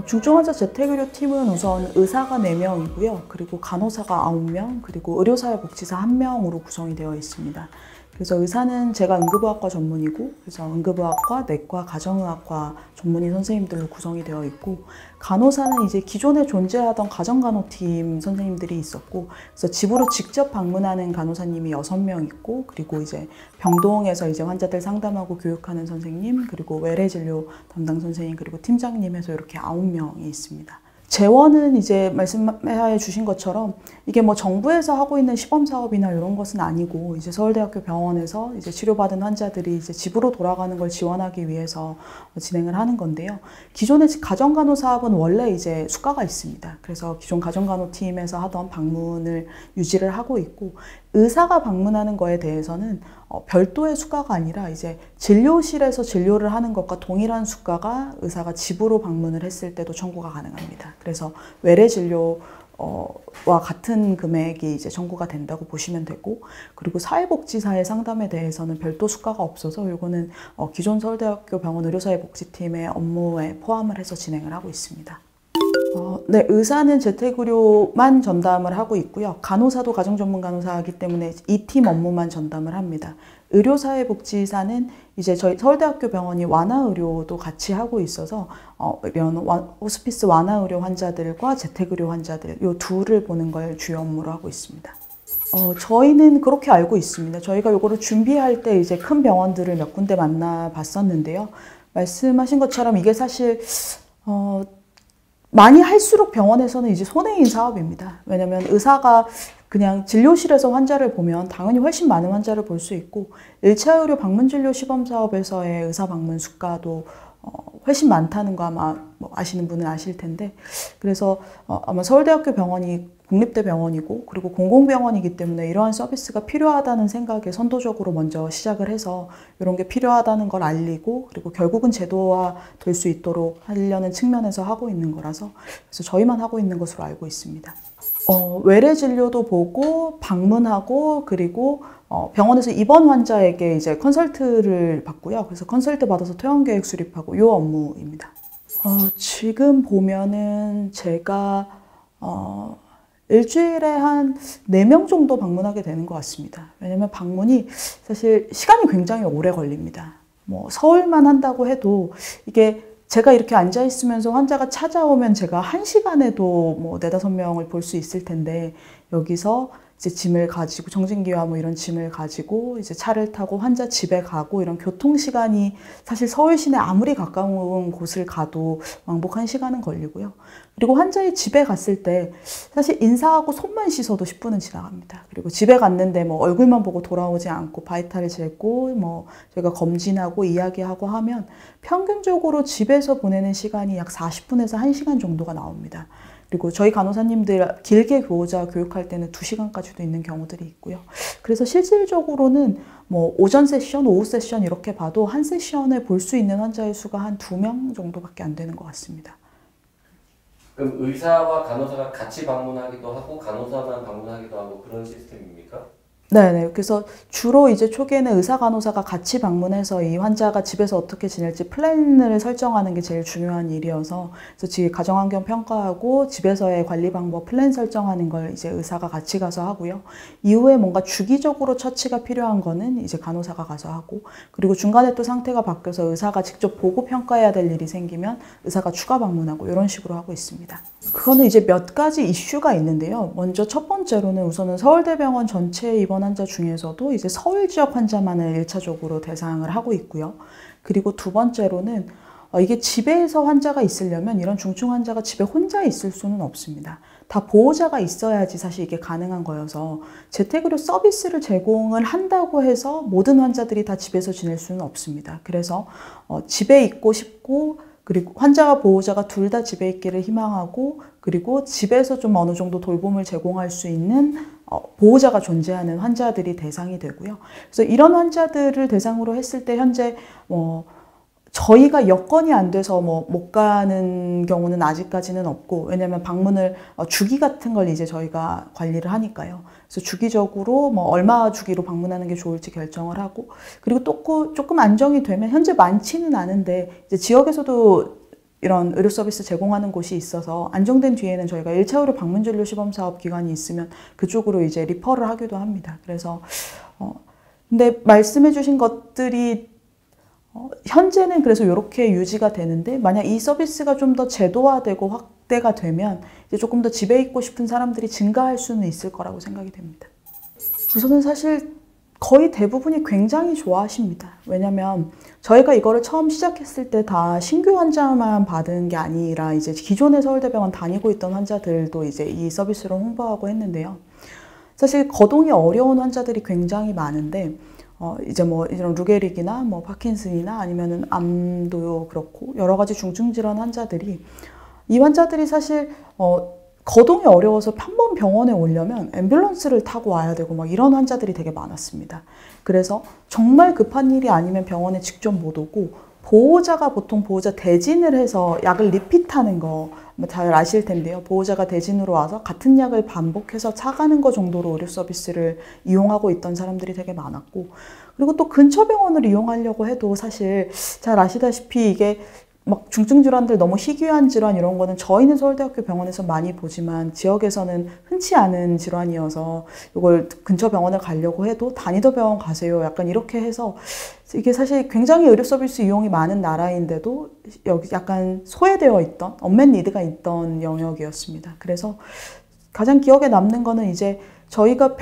중증환자 재택의료 팀은 우선 의사가 4명이고요. 그리고 간호사가 9명, 그리고 의료사회복지사 1명으로 구성이 되어 있습니다. 그래서 의사는 제가 응급의학과 전문이고, 그래서 응급의학과, 내과, 가정의학과 전문의 선생님들로 구성이 되어 있고, 간호사는 이제 기존에 존재하던 가정간호팀 선생님들이 있었고, 그래서 집으로 직접 방문하는 간호사님이 6명 있고, 그리고 이제 병동에서 이제 환자들 상담하고 교육하는 선생님, 그리고 외래진료 담당 선생님, 그리고 팀장님 해서 이렇게 9명이 있습니다. 재원은 이제 말씀해 주신 것처럼 이게 뭐 정부에서 하고 있는 시범 사업이나 이런 것은 아니고, 이제 서울대학교 병원에서 이제 치료받은 환자들이 이제 집으로 돌아가는 걸 지원하기 위해서 진행을 하는 건데요. 기존의 가정간호사업은 원래 이제 수가가 있습니다. 그래서 기존 가정간호팀에서 하던 방문을 유지를 하고 있고, 의사가 방문하는 거에 대해서는 별도의 수가가 아니라 이제 진료실에서 진료를 하는 것과 동일한 수가가 의사가 집으로 방문을 했을 때도 청구가 가능합니다. 그래서 외래 진료와 같은 금액이 이제 청구가 된다고 보시면 되고, 그리고 사회복지사의 상담에 대해서는 별도 수가가 없어서 이거는 기존 서울대학교 병원 의료사회복지팀의 업무에 포함을 해서 진행을 하고 있습니다. 네, 의사는 재택의료만 전담을 하고 있고요. 간호사도 가정전문간호사이기 때문에 이 팀 업무만 전담을 합니다. 의료사회복지사는 이제 저희 서울대학교 병원이 완화의료도 같이 하고 있어서 이런 호스피스 완화의료 환자들과 재택의료 환자들 이 둘을 보는 걸 주요 업무로 하고 있습니다. 저희는 그렇게 알고 있습니다. 저희가 이거를 준비할 때 이제 큰 병원들을 몇 군데 만나봤었는데요. 말씀하신 것처럼 이게 사실 많이 할수록 병원에서는 이제 손해인 사업입니다. 왜냐면 의사가 그냥 진료실에서 환자를 보면 당연히 훨씬 많은 환자를 볼 수 있고, 1차 의료 방문진료 시범사업에서의 의사 방문 수가도 훨씬 많다는 거 아마 아시는 분은 아실 텐데, 그래서 아마 서울대학교 병원이 국립대 병원이고 그리고 공공병원이기 때문에 이러한 서비스가 필요하다는 생각에 선도적으로 먼저 시작을 해서 이런 게 필요하다는 걸 알리고, 그리고 결국은 제도화 될 수 있도록 하려는 측면에서 하고 있는 거라서, 그래서 저희만 하고 있는 것으로 알고 있습니다. 외래 진료도 보고 방문하고, 그리고 병원에서 입원 환자에게 이제 컨설트를 받고요. 그래서 컨설트 받아서 퇴원 계획 수립하고 이 업무입니다. 지금 보면은 제가 일주일에 한 4명 정도 방문하게 되는 것 같습니다. 왜냐면 방문이 사실 시간이 굉장히 오래 걸립니다. 뭐 서울만 한다고 해도 이게 제가 이렇게 앉아 있으면서 환자가 찾아오면 제가 1시간에도 뭐 4~5명을 볼 수 있을 텐데, 여기서 이제 짐을 가지고 정진기와 뭐 이런 짐을 가지고 이제 차를 타고 환자 집에 가고, 이런 교통시간이 사실 서울 시내 아무리 가까운 곳을 가도 왕복 1시간은 걸리고요. 그리고 환자의 집에 갔을 때 사실 인사하고 손만 씻어도 10분은 지나갑니다. 그리고 집에 갔는데 뭐 얼굴만 보고 돌아오지 않고 바이탈을 재고 뭐 저희가 검진하고 이야기하고 하면 평균적으로 집에서 보내는 시간이 약 40분에서 1시간 정도가 나옵니다. 그리고 저희 간호사님들 길게 교육할 때는 2시간까지도 있는 경우들이 있고요. 그래서 실질적으로는 뭐 오전 세션, 오후 세션 이렇게 봐도 한 세션에 볼 수 있는 환자의 수가 한 2명 정도밖에 안 되는 것 같습니다. 그럼 의사와 간호사가 같이 방문하기도 하고 간호사만 방문하기도 하고 그런 시스템입니까? 네네. 그래서 주로 이제 초기에는 의사 간호사가 같이 방문해서 이 환자가 집에서 어떻게 지낼지 플랜을 설정하는 게 제일 중요한 일이어서, 그래서 집 가정환경 평가하고 집에서의 관리 방법 플랜 설정하는 걸 이제 의사가 같이 가서 하고요. 이후에 뭔가 주기적으로 처치가 필요한 거는 이제 간호사가 가서 하고, 그리고 중간에 또 상태가 바뀌어서 의사가 직접 보고 평가해야 될 일이 생기면 의사가 추가 방문하고 이런 식으로 하고 있습니다. 그거는 이제 몇 가지 이슈가 있는데요. 먼저 첫 번째로는 우선은 서울대병원 전체 입원 환자 중에서도 이제 서울 지역 환자만을 1차적으로 대상을 하고 있고요. 그리고 두 번째로는 이게 집에서 환자가 있으려면 이런 중증 환자가 집에 혼자 있을 수는 없습니다. 다 보호자가 있어야지 사실 이게 가능한 거여서 재택의료 서비스를 제공을 한다고 해서 모든 환자들이 다 집에서 지낼 수는 없습니다. 그래서 집에 있고 싶고, 그리고 환자와 보호자가 둘 다 집에 있기를 희망하고, 그리고 집에서 좀 어느 정도 돌봄을 제공할 수 있는 보호자가 존재하는 환자들이 대상이 되고요. 그래서 이런 환자들을 대상으로 했을 때 현재 저희가 여건이 안 돼서 못 가는 경우는 아직까지는 없고, 왜냐하면 방문을 주기 같은 걸 이제 저희가 관리를 하니까요. 그래서 주기적으로 얼마 주기로 방문하는 게 좋을지 결정을 하고, 그리고 또 조금 안정이 되면, 현재 많지는 않은데 이제 지역에서도 이런 의료 서비스 제공하는 곳이 있어서 안정된 뒤에는 저희가 1차 의료 방문 진료 시범 사업 기관이 있으면 그쪽으로 이제 리퍼를 하기도 합니다. 그래서 근데 말씀해 주신 것들이 현재는 그래서 이렇게 유지가 되는데 만약 이 서비스가 좀 더 제도화되고 확대가 되면 이제 조금 더 집에 있고 싶은 사람들이 증가할 수는 있을 거라고 생각이 됩니다. 우선은 사실 거의 대부분이 굉장히 좋아하십니다. 왜냐면 저희가 이거를 처음 시작했을 때 다 신규 환자만 받은 게 아니라 이제 기존의 서울대병원 다니고 있던 환자들도 이제 이 서비스를 홍보하고 했는데요. 사실 거동이 어려운 환자들이 굉장히 많은데 이제 뭐 이런 루게릭이나 뭐 파킨슨이나 아니면은 암도 그렇고 여러 가지 중증 질환 환자들이 이 환자들이 사실 거동이 어려워서 한 번 병원에 오려면 앰뷸런스를 타고 와야 되고 막 이런 환자들이 되게 많았습니다. 그래서 정말 급한 일이 아니면 병원에 직접 못 오고 보호자가 보통 보호자 대진을 해서 약을 리핏하는 거 잘 아실 텐데요. 보호자가 대진으로 와서 같은 약을 반복해서 차가는 거 정도로 의료 서비스를 이용하고 있던 사람들이 되게 많았고 그리고 또 근처 병원을 이용하려고 해도 사실 잘 아시다시피 이게 막 중증 질환들 너무 희귀한 질환 이런 거는 저희는 서울대학교 병원에서 많이 보지만 지역에서는 흔치 않은 질환이어서 이걸 근처 병원을 가려고 해도 다니던 병원 가세요. 약간 이렇게 해서 이게 사실 굉장히 의료 서비스 이용이 많은 나라인데도 여기 약간 소외되어 있던 언맷 니드가 있던 영역이었습니다. 그래서 가장 기억에 남는 거는 이제 저희가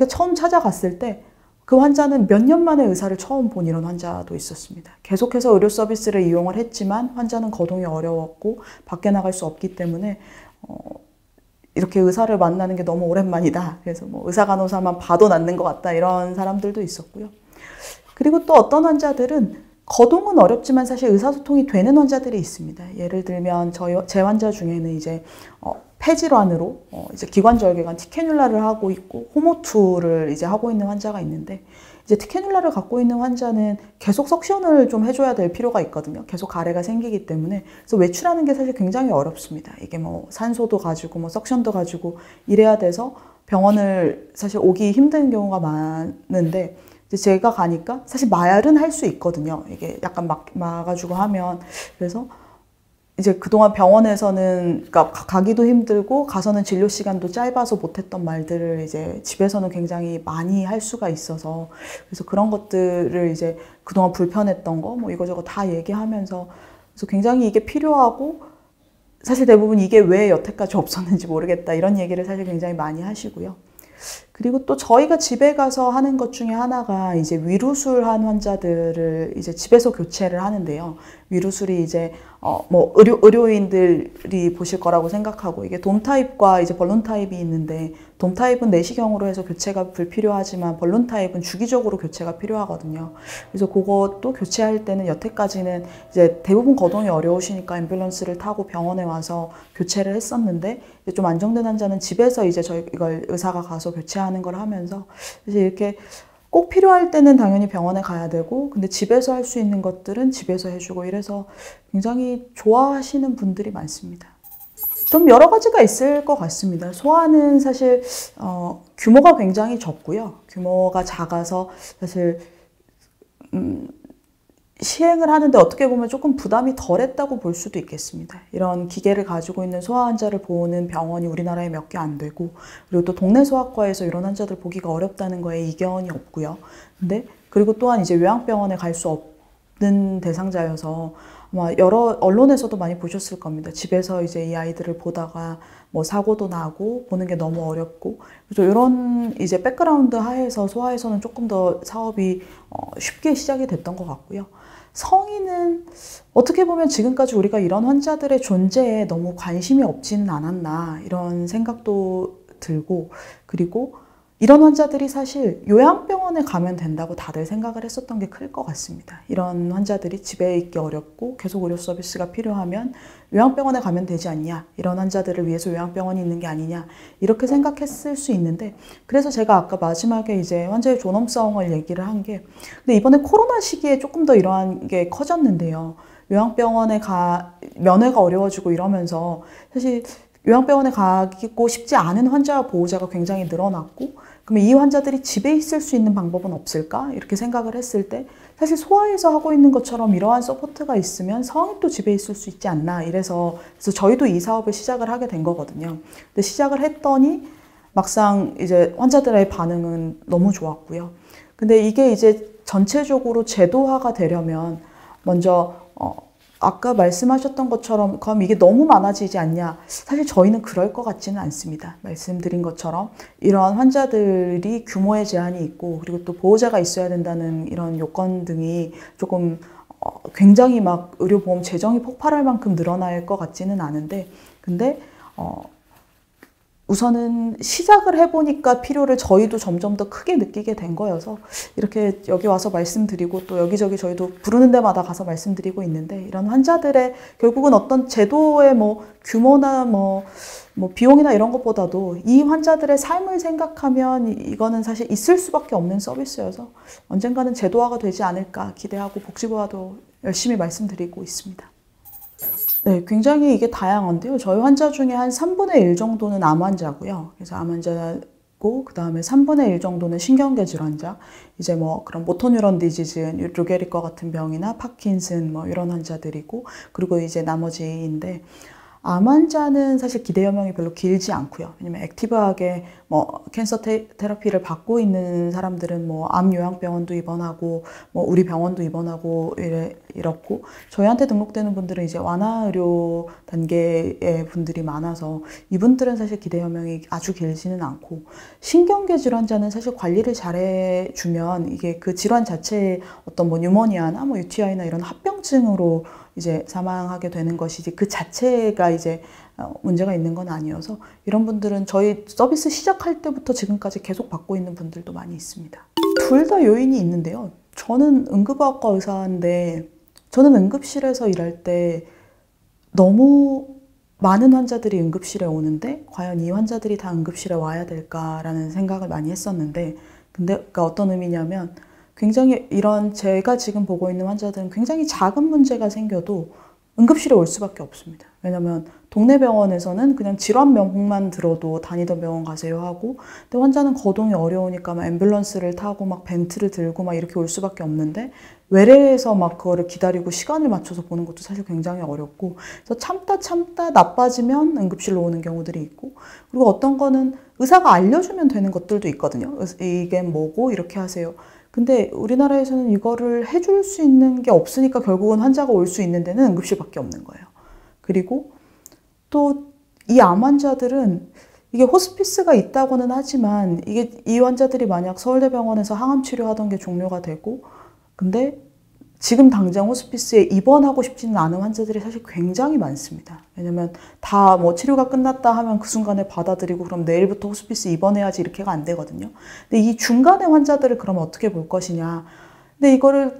처음 찾아갔을 때 그 환자는 몇 년 만에 의사를 처음 본 이런 환자도 있었습니다. 계속해서 의료 서비스를 이용을 했지만 환자는 거동이 어려웠고 밖에 나갈 수 없기 때문에 이렇게 의사를 만나는 게 너무 오랜만이다. 그래서 뭐 의사 간호사만 봐도 낫는 것 같다 이런 사람들도 있었고요. 그리고 또 어떤 환자들은 거동은 어렵지만 사실 의사소통이 되는 환자들이 있습니다. 예를 들면 제 환자 중에는 이제 폐질환으로 이제 기관절개관 티케뉼라를 하고 있고 호모투를 이제 하고 있는 환자가 있는데 이제 티케뉼라를 갖고 있는 환자는 계속 석션을 좀 해줘야 될 필요가 있거든요. 계속 가래가 생기기 때문에 그래서 외출하는 게 사실 굉장히 어렵습니다. 이게 뭐 산소도 가지고 뭐 석션도 가지고 이래야 돼서 병원을 사실 오기 힘든 경우가 많은데 이제 제가 가니까 사실 마약은 할 수 있거든요. 이게 약간 막아주고 하면 그래서. 이제 그동안 병원에서는 그러니까 가기도 힘들고 가서는 진료 시간도 짧아서 못했던 말들을 이제 집에서는 굉장히 많이 할 수가 있어서 그래서 그런 것들을 이제 그동안 불편했던 거 뭐 이거저거 다 얘기하면서 그래서 굉장히 이게 필요하고 사실 대부분 이게 왜 여태까지 없었는지 모르겠다 이런 얘기를 사실 굉장히 많이 하시고요. 그리고 또 저희가 집에 가서 하는 것 중에 하나가 이제 위루술한 환자들을 이제 집에서 교체를 하는데요. 위루술이 이제 뭐 의료인들이 보실 거라고 생각하고 이게 돔 타입과 이제 벌룬 타입이 있는데 돔 타입은 내시경으로 해서 교체가 불필요하지만 벌룬 타입은 주기적으로 교체가 필요하거든요. 그래서 그것도 교체할 때는 여태까지는 이제 대부분 거동이 어려우시니까 앰뷸런스를 타고 병원에 와서 교체를 했었는데 이제 좀 안정된 환자는 집에서 이제 이걸 의사가 가서 교체하는 걸 하면서 사실 이렇게 꼭 필요할 때는 당연히 병원에 가야 되고 근데 집에서 할 수 있는 것들은 집에서 해주고 이래서 굉장히 좋아하시는 분들이 많습니다. 좀 여러 가지가 있을 것 같습니다. 소아는 사실 규모가 굉장히 적고요. 규모가 작아서 사실 시행을 하는데 어떻게 보면 조금 부담이 덜했다고 볼 수도 있겠습니다. 이런 기계를 가지고 있는 소아 환자를 보는 병원이 우리나라에 몇 개 안 되고 그리고 또 동네 소아과에서 이런 환자들 보기가 어렵다는 거에 이견이 없고요. 근데 그리고 또한 이제 요양병원에 갈 수 없는 대상자여서 아마 여러 언론에서도 많이 보셨을 겁니다. 집에서 이제 이 아이들을 보다가 뭐 사고도 나고 보는 게 너무 어렵고 그래서 이런 이제 백그라운드 하에서 소아에서는 조금 더 사업이 쉽게 시작이 됐던 것 같고요. 성인은 어떻게 보면 지금까지 우리가 이런 환자들의 존재에 너무 관심이 없지는 않았나 이런 생각도 들고 그리고 이런 환자들이 사실 요양병원에 가면 된다고 다들 생각을 했었던 게 클 것 같습니다. 이런 환자들이 집에 있기 어렵고 계속 의료 서비스가 필요하면 요양병원에 가면 되지 않냐 이런 환자들을 위해서 요양병원이 있는 게 아니냐 이렇게 생각했을 수 있는데 그래서 제가 아까 마지막에 이제 환자의 존엄성을 얘기를 한 게 근데 이번에 코로나 시기에 조금 더 이러한 게 커졌는데요. 요양병원에 면회가 어려워지고 이러면서 사실 요양병원에 가고 싶지 않은 환자와 보호자가 굉장히 늘어났고 그러면 이 환자들이 집에 있을 수 있는 방법은 없을까? 이렇게 생각을 했을 때 사실 소아에서 하고 있는 것처럼 이러한 서포트가 있으면 성인도 집에 있을 수 있지 않나 그래서 저희도 이 사업을 시작을 하게 된 거거든요. 근데 시작을 했더니 막상 이제 환자들의 반응은 너무 좋았고요. 근데 이게 이제 전체적으로 제도화가 되려면 먼저 아까 말씀하셨던 것처럼 그럼 이게 너무 많아지지 않냐? 사실 저희는 그럴 것 같지는 않습니다. 말씀드린 것처럼 이러한 환자들이 규모의 제한이 있고 그리고 또 보호자가 있어야 된다는 이런 요건 등이 조금 굉장히 막 의료보험 재정이 폭발할 만큼 늘어날 것 같지는 않은데 근데 우선은 시작을 해보니까 필요를 저희도 점점 더 크게 느끼게 된 거여서 이렇게 여기 와서 말씀드리고 또 여기저기 저희도 부르는 데마다 가서 말씀드리고 있는데 이런 환자들의 결국은 어떤 제도의 뭐 규모나 뭐 비용이나 이런 것보다도 이 환자들의 삶을 생각하면 이거는 사실 있을 수밖에 없는 서비스여서 언젠가는 제도화가 되지 않을까 기대하고 복지부와도 열심히 말씀드리고 있습니다. 네, 굉장히 이게 다양한데요. 저희 환자 중에 한 3분의 1 정도는 암 환자고요. 그래서 암 환자고, 그 다음에 3분의 1 정도는 신경계 질환자, 이제 뭐 그런 모토뉴런 디지즈, 루게리과 같은 병이나 파킨슨 뭐 이런 환자들이고, 그리고 이제 나머지인데, 암 환자는 사실 기대 여명이 별로 길지 않고요. 왜냐면 액티브하게 뭐 캔서 테라피를 받고 있는 사람들은 뭐 암 요양병원도 입원하고 뭐 우리 병원도 입원하고 이렇고 저희한테 등록되는 분들은 이제 완화 의료 단계의 분들이 많아서 이분들은 사실 기대 여명이 아주 길지는 않고 신경계 질환자는 사실 관리를 잘해 주면 이게 그 질환 자체의 어떤 뭐 뉴모니아나 뭐 UTI나 이런 합병증으로 이제 사망하게 되는 것이지 그 자체가 이제 문제가 있는 건 아니어서 이런 분들은 저희 서비스 시작할 때부터 지금까지 계속 받고 있는 분들도 많이 있습니다. 둘 다 요인이 있는데요. 저는 응급의학과 의사인데 저는 응급실에서 일할 때 너무 많은 환자들이 응급실에 오는데 과연 이 환자들이 다 응급실에 와야 될까라는 생각을 많이 했었는데 근데 그러니까 어떤 의미냐면 굉장히 이런 제가 지금 보고 있는 환자들은 굉장히 작은 문제가 생겨도 응급실에 올 수밖에 없습니다. 왜냐면 동네 병원에서는 그냥 질환명만 들어도 다니던 병원 가세요 하고 근데 환자는 거동이 어려우니까 막 앰뷸런스를 타고 막 벤트를 들고 막 이렇게 올 수밖에 없는데 외래에서 막 그거를 기다리고 시간을 맞춰서 보는 것도 사실 굉장히 어렵고 그래서 참다 나빠지면 응급실로 오는 경우들이 있고 그리고 어떤 거는 의사가 알려주면 되는 것들도 있거든요. 이게 뭐고 이렇게 하세요. 근데 우리나라에서는 이거를 해줄 수 있는 게 없으니까 결국은 환자가 올 수 있는 데는 응급실밖에 없는 거예요. 그리고 또 이 암 환자들은 이게 호스피스가 있다고는 하지만 이게 이 환자들이 만약 서울대병원에서 항암 치료하던 게 종료가 되고 근데 지금 당장 호스피스에 입원하고 싶지는 않은 환자들이 사실 굉장히 많습니다. 왜냐면 다 뭐 치료가 끝났다 하면 그 순간에 받아들이고 그럼 내일부터 호스피스 입원해야지 이렇게가 안 되거든요. 근데 이 중간의 환자들을 그러면 어떻게 볼 것이냐. 근데 이거를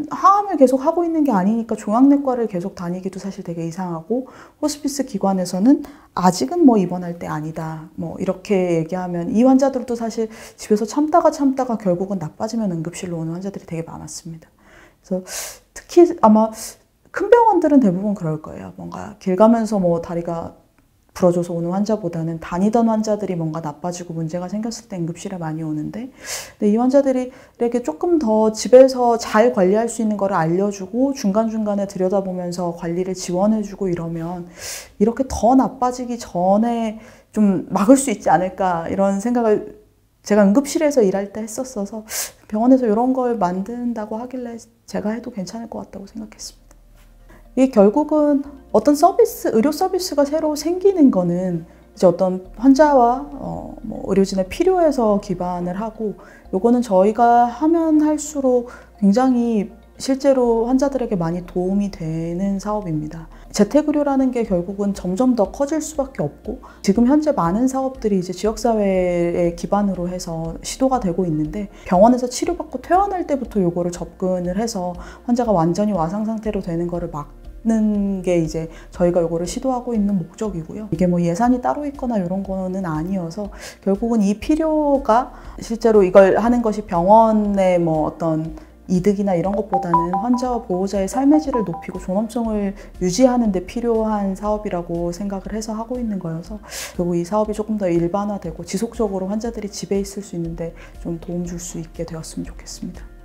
항암을 계속 하고 있는 게 아니니까 종양내과를 계속 다니기도 사실 되게 이상하고 호스피스 기관에서는 아직은 뭐 입원할 때 아니다. 뭐 이렇게 얘기하면 이 환자들도 사실 집에서 참다가 결국은 나빠지면 응급실로 오는 환자들이 되게 많았습니다. 그래서 특히 아마 큰 병원들은 대부분 그럴 거예요. 뭔가 길 가면서 뭐 다리가 부러져서 오는 환자보다는 다니던 환자들이 뭔가 나빠지고 문제가 생겼을 때 응급실에 많이 오는데 근데 이 환자들에게 조금 더 집에서 잘 관리할 수 있는 거를 알려주고 중간중간에 들여다보면서 관리를 지원해주고 이러면 이렇게 더 나빠지기 전에 좀 막을 수 있지 않을까 이런 생각을 제가 응급실에서 일할 때 했었어서 병원에서 이런 걸 만든다고 하길래 제가 해도 괜찮을 것 같다고 생각했습니다. 이게 결국은 어떤 서비스, 의료 서비스가 새로 생기는 거는 이제 어떤 환자와 뭐 의료진의 필요에서 기반을 하고 요거는 저희가 하면 할수록 굉장히 실제로 환자들에게 많이 도움이 되는 사업입니다. 재택의료라는 게 결국은 점점 더 커질 수밖에 없고 지금 현재 많은 사업들이 이제 지역사회에 기반으로 해서 시도가 되고 있는데 병원에서 치료받고 퇴원할 때부터 요거를 접근을 해서 환자가 완전히 와상 상태로 되는 거를 막는 게 이제 저희가 요거를 시도하고 있는 목적이고요. 이게 뭐 예산이 따로 있거나 이런 거는 아니어서 결국은 이 필요가 실제로 이걸 하는 것이 병원의 뭐 어떤 이득이나 이런 것보다는 환자와 보호자의 삶의 질을 높이고 존엄성을 유지하는 데 필요한 사업이라고 생각을 해서 하고 있는 거여서 그리고 이 사업이 조금 더 일반화되고 지속적으로 환자들이 집에 있을 수 있는데 좀 도움 줄 수 있게 되었으면 좋겠습니다.